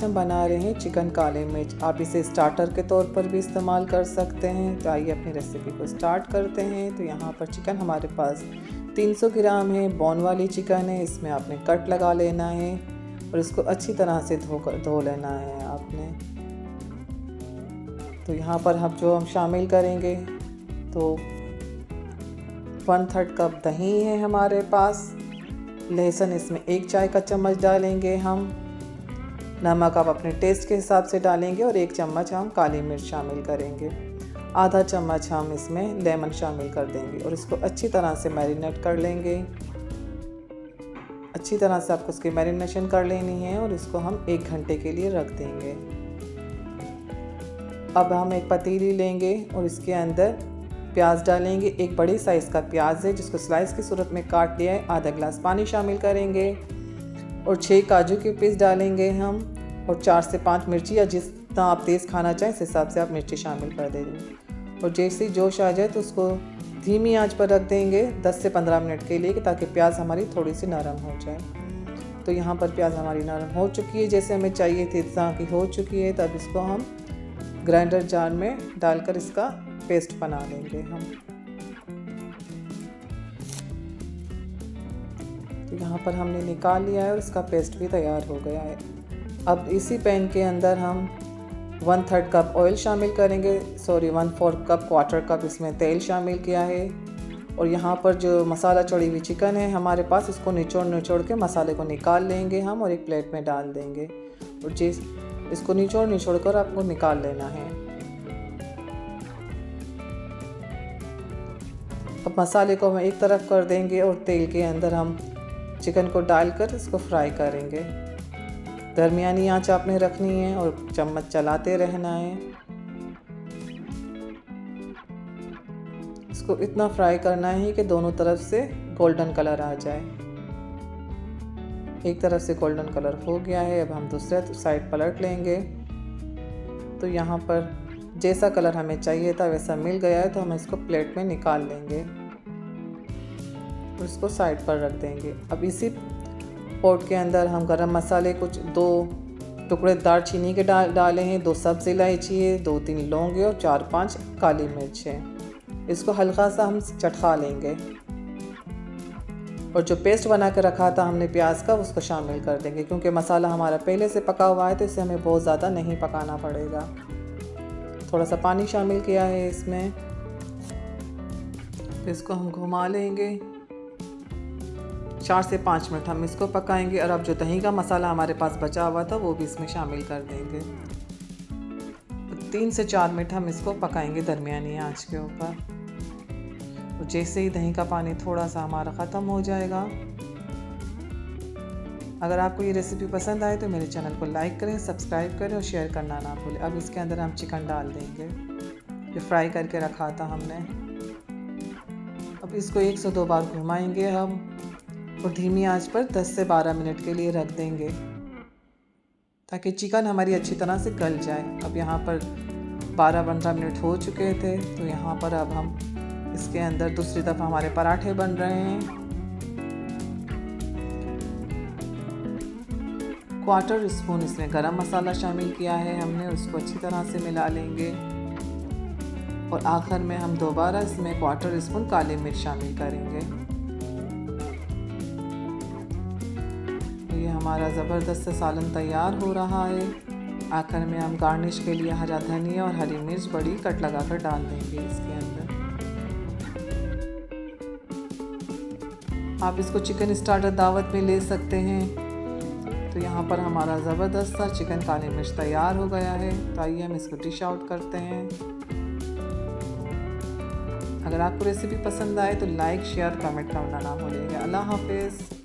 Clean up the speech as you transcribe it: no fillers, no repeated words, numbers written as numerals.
हम बना रहे हैं चिकन काली मिर्च। आप इसे स्टार्टर के तौर पर भी इस्तेमाल कर सकते हैं। तो आइए अपनी रेसिपी को स्टार्ट करते हैं। तो यहाँ पर चिकन हमारे पास 300 ग्राम है, बोन वाली चिकन है। इसमें आपने कट लगा लेना है और इसको अच्छी तरह से धो लेना है आपने। तो यहाँ पर हम शामिल करेंगे तो 1/3 कप दही है हमारे पास। लहसुन इसमें 1 चाय का चम्मच डालेंगे हम। नमक आप अपने टेस्ट के हिसाब से डालेंगे और 1 चम्मच हम काली मिर्च शामिल करेंगे। आधा चम्मच हम इसमें लेमन शामिल कर देंगे और इसको अच्छी तरह से मैरिनेट कर लेंगे। अच्छी तरह से आपको उसकी मैरिनेशन कर लेनी है और इसको हम 1 घंटे के लिए रख देंगे। अब हम एक पतीली लेंगे और इसके अंदर प्याज डालेंगे। एक बड़ी साइज़ का प्याज है जिसको स्लाइस की सूरत में काट लिया है। आधा गिलास पानी शामिल करेंगे और 6 काजू के पीस डालेंगे हम और 4 से 5 मिर्ची, या जितना आप तेज़ खाना चाहें इस हिसाब से आप मिर्ची शामिल कर देंगे। और जैसे ही जोश आ जाए तो उसको धीमी आंच पर रख देंगे 10 से 15 मिनट के लिए, ताकि प्याज हमारी थोड़ी सी नरम हो जाए। तो यहाँ पर प्याज हमारी नरम हो चुकी है, जैसे हमें चाहिए थी इस तरह की हो चुकी है। तब इसको हम ग्राइंडर जार में डालकर इसका पेस्ट बना लेंगे हम। तो यहाँ पर हमने निकाल लिया है और इसका पेस्ट भी तैयार हो गया है। अब इसी पैन के अंदर हम 1/3 कप ऑयल शामिल करेंगे, 1/4 कप, 1/4 कप इसमें तेल शामिल किया है। और यहाँ पर जो मसाला चढ़ी हुई चिकन है हमारे पास, इसको निचोड़ के मसाले को निकाल लेंगे हम और एक प्लेट में डाल देंगे। और इसको निचोड़ कर आपको निकाल लेना है। अब मसाले को हम एक तरफ कर देंगे और तेल के अंदर हम चिकन को डालकर इसको फ्राई करेंगे। दरमियानी आंच आपने रखनी है और चम्मच चलाते रहना है। इसको इतना फ्राई करना है कि दोनों तरफ से गोल्डन कलर आ जाए। एक तरफ से गोल्डन कलर हो गया है। अब हम दूसरे साइड पलट लेंगे। तो यहाँ पर जैसा कलर हमें चाहिए था वैसा मिल गया है, तो हम इसको प्लेट में निकाल लेंगे और इसको साइड पर रख देंगे। अब इसी पॉट के अंदर हम गरम मसाले कुछ 2 टुकड़े दालचीनी के डाले हैं, 2 सब्ज़ इलायची है, 2-3 लौंग और 4-5 काली मिर्च है। इसको हल्का सा हम चटका लेंगे और जो पेस्ट बना के रखा था हमने प्याज का, उसको शामिल कर देंगे। क्योंकि मसाला हमारा पहले से पका हुआ है तो इसे हमें बहुत ज़्यादा नहीं पकाना पड़ेगा। थोड़ा सा पानी शामिल किया है इसमें। तो इसको हम घुमा लेंगे। 4 से 5 मिनट हम इसको पकाएंगे। और अब जो दही का मसाला हमारे पास बचा हुआ था वो भी इसमें शामिल कर देंगे। 3 से 4 मिनट हम इसको पकाएंगे दरमियानी आंच के ऊपर। और जैसे ही दही का पानी थोड़ा सा हमारा ख़त्म हो जाएगा, अगर आपको ये रेसिपी पसंद आए तो मेरे चैनल को लाइक करें, सब्सक्राइब करें और शेयर करना ना भूलें। अब इसके अंदर हम चिकन डाल देंगे जो फ्राई करके रखा था हमने। अब इसको 1 से 2 बार घुमाएंगे हम और धीमी आंच पर 10 से 12 मिनट के लिए रख देंगे, ताकि चिकन हमारी अच्छी तरह से गल जाए। अब यहाँ पर 12-15 मिनट हो चुके थे। तो यहाँ पर अब हम इसके अंदर दूसरी तरफ हमारे पराठे बन रहे हैं। 1/4 स्पून इसमें गरम मसाला शामिल किया है हमने, उसको अच्छी तरह से मिला लेंगे। और आखिर में हम दोबारा इसमें 1/4 स्पून काली मिर्च शामिल करेंगे। ये हमारा ज़बरदस्त सालन तैयार हो रहा है। आखिर में हम गार्निश के लिए हरा धनिया और हरी मिर्च बड़ी कट लगाकर डाल देंगे इसके अंदर। आप इसको चिकन स्टार्टर दावत में ले सकते हैं। तो यहाँ पर हमारा ज़बरदस्त सा चिकन काली मिर्च तैयार हो गया है। तो आइए हम इसको डिश आउट करते हैं। अगर आपको रेसिपी पसंद आए तो लाइक, शेयर, कमेंट करना ना भूलिएगा। अल्लाह हाफिज़।